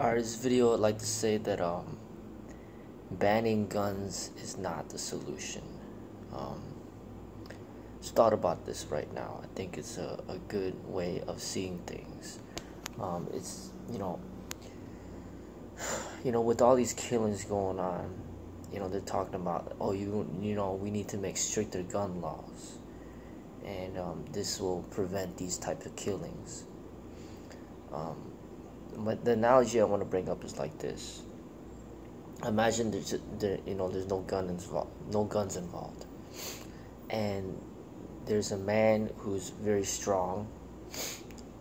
Alright, this video I'd like to say that banning guns is not the solution. Um, just thought about this right now. I think it's a good way of seeing things. It's with all these killings going on, they're talking about, oh, we need to make stricter gun laws, and this will prevent these types of killings. But the analogy I want to bring up is like this. Imagine there's no guns involved, and there's a man who's very strong,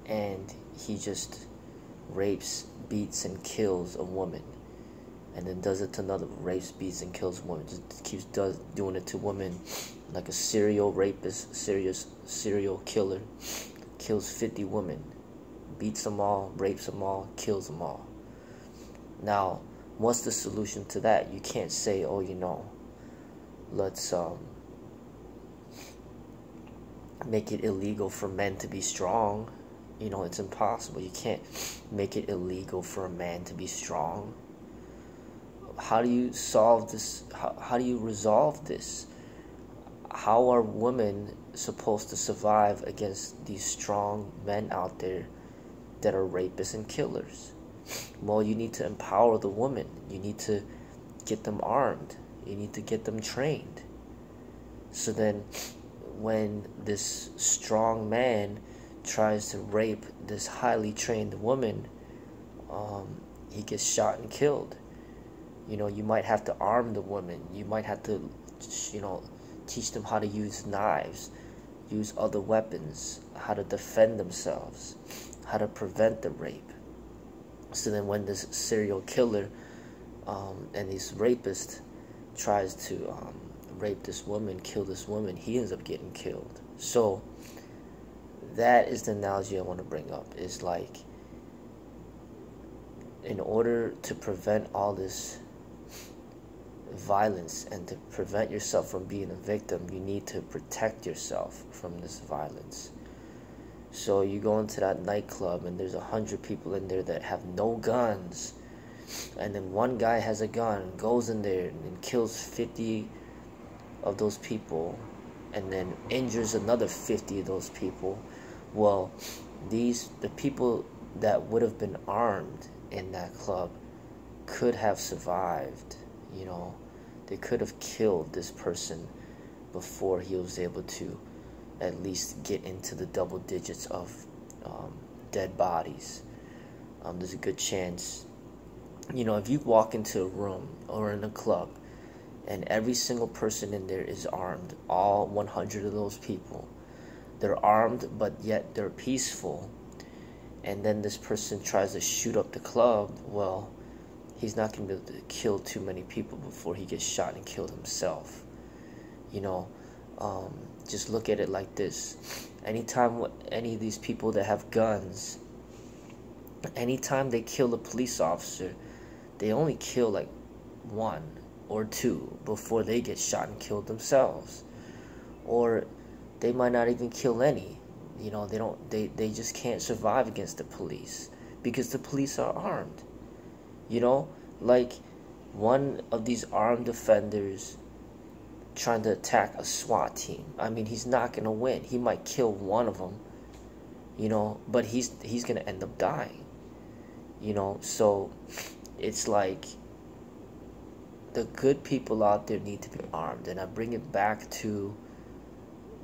and he just rapes, beats, and kills a woman, and then does it to another, rapes, beats, and kills a woman. Just keeps doing it to women, like a serial rapist, serial killer, kills 50 women. Beats them all, rapes them all, kills them all. Now, what's the solution to that? You can't say, oh, let's make it illegal for men to be strong. It's impossible. You can't make it illegal for a man to be strong. How do you solve this? How do you resolve this? How are women supposed to survive against these strong men out there that are rapists and killers? Well, you need to empower the women. You need to get them armed. You need to get them trained. So then when this strong man tries to rape this highly trained woman, he gets shot and killed. You might have to arm the woman. You might have to, teach them how to use knives, use other weapons, how to defend themselves, how to prevent the rape. So then when this serial killer and this rapist tries to rape this woman, kill this woman, he ends up getting killed. So that is the analogy I want to bring up. Is like, in order to prevent all this violence and to prevent yourself from being a victim, you need to protect yourself from this violence. So you go into that nightclub and there's 100 people in there that have no guns, and then one guy has a gun, goes in there and kills 50 of those people, and then injures another 50 of those people. Well, the people that would have been armed in that club could have survived. They could have killed this person before he was able to at least get into the double digits of dead bodies. There's a good chance, if you walk into a room or in a club and every single person in there is armed, all 100 of those people, they're armed but yet they're peaceful, and then this person tries to shoot up the club, well, he's not going to be able to kill too many people before he gets shot and killed himself. Just look at it like this. Anytime any of these people that have guns, anytime they kill a police officer, they only kill like 1 or 2 before they get shot and killed themselves. Or they might not even kill any. They just can't survive against the police because the police are armed. Like one of these armed offenders trying to attack a SWAT team. I mean, he's not going to win. He might kill one of them, but he's going to end up dying. So it's like the good people out there need to be armed. And I bring it back to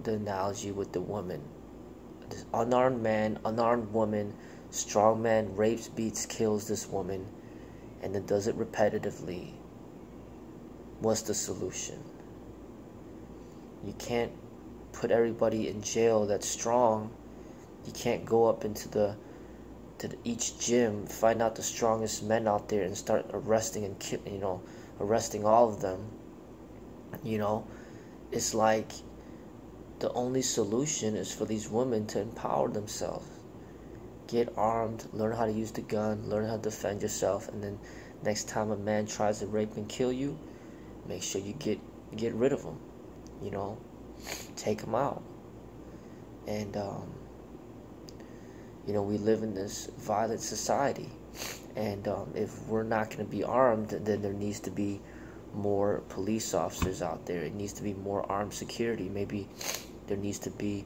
the analogy with the woman. This unarmed man, unarmed woman, strong man rapes, beats, kills this woman, and then does it repetitively. What's the solution? You can't put everybody in jail that's strong. You can't go up into each gym, find out the strongest men out there and start arresting and arresting all of them. It's like the only solution is for these women to empower themselves. Get armed, learn how to use the gun, learn how to defend yourself, and then next time a man tries to rape and kill you, make sure you get rid of him. Take him out. And we live in this violent society, And if we're not going to be armed, then there needs to be more police officers out there. It needs to be more armed security. Maybe there needs to be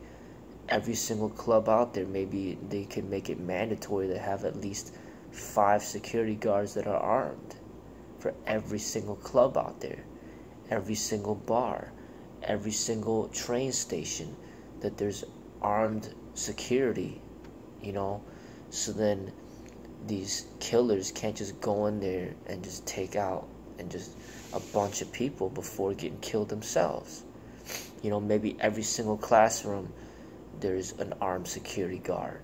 every single club out there. Maybe they can make it mandatory to have at least 5 security guards that are armed for every single club out there, every single bar, every single train station, that there's armed security, you know, so then these killers can't just go in there and just take out and just a bunch of people before getting killed themselves. You know, maybe every single classroom there's an armed security guard,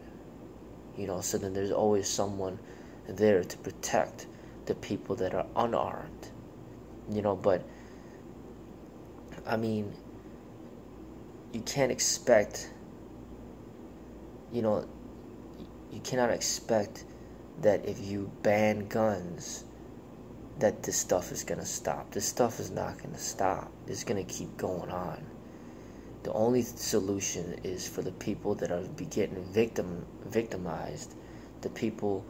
you know, so then there's always someone there to protect the people that are unarmed, you know. But I mean, you can't expect, you know, you cannot expect that if you ban guns that this stuff is going to stop. This stuff is not going to stop. It's going to keep going on. The only solution is for the people that are getting victimized. The people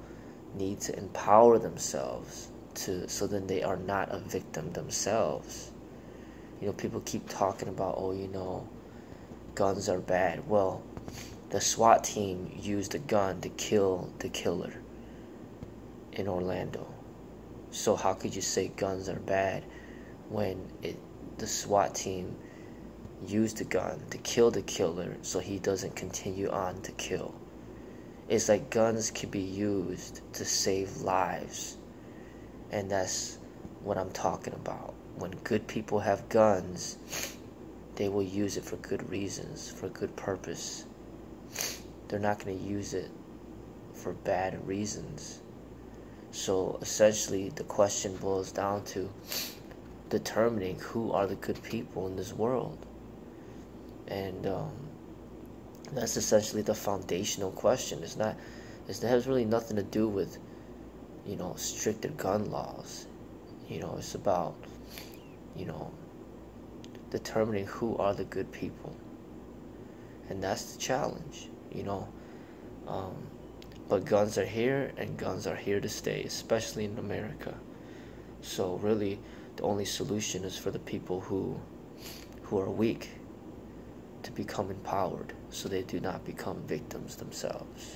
need to empower themselves so then they are not a victim themselves. You know, people keep talking about, oh, you know, guns are bad. Well, the SWAT team used a gun to kill the killer in Orlando. So how could you say guns are bad when the SWAT team used a gun to kill the killer so he doesn't continue on to kill? It's like guns can be used to save lives, and that's what I'm talking about. When good people have guns, they will use it for good reasons, for good purpose. They're not going to use it for bad reasons. So essentially the question boils down to determining who are the good people in this world. And that's essentially the foundational question. It has really nothing to do with, you know, stricter gun laws. You know, it's about, you know, determining who are the good people. And that's the challenge, you know. But guns are here, and guns are here to stay, especially in America. So really, the only solution is for the people who are weak to become empowered, so they do not become victims themselves.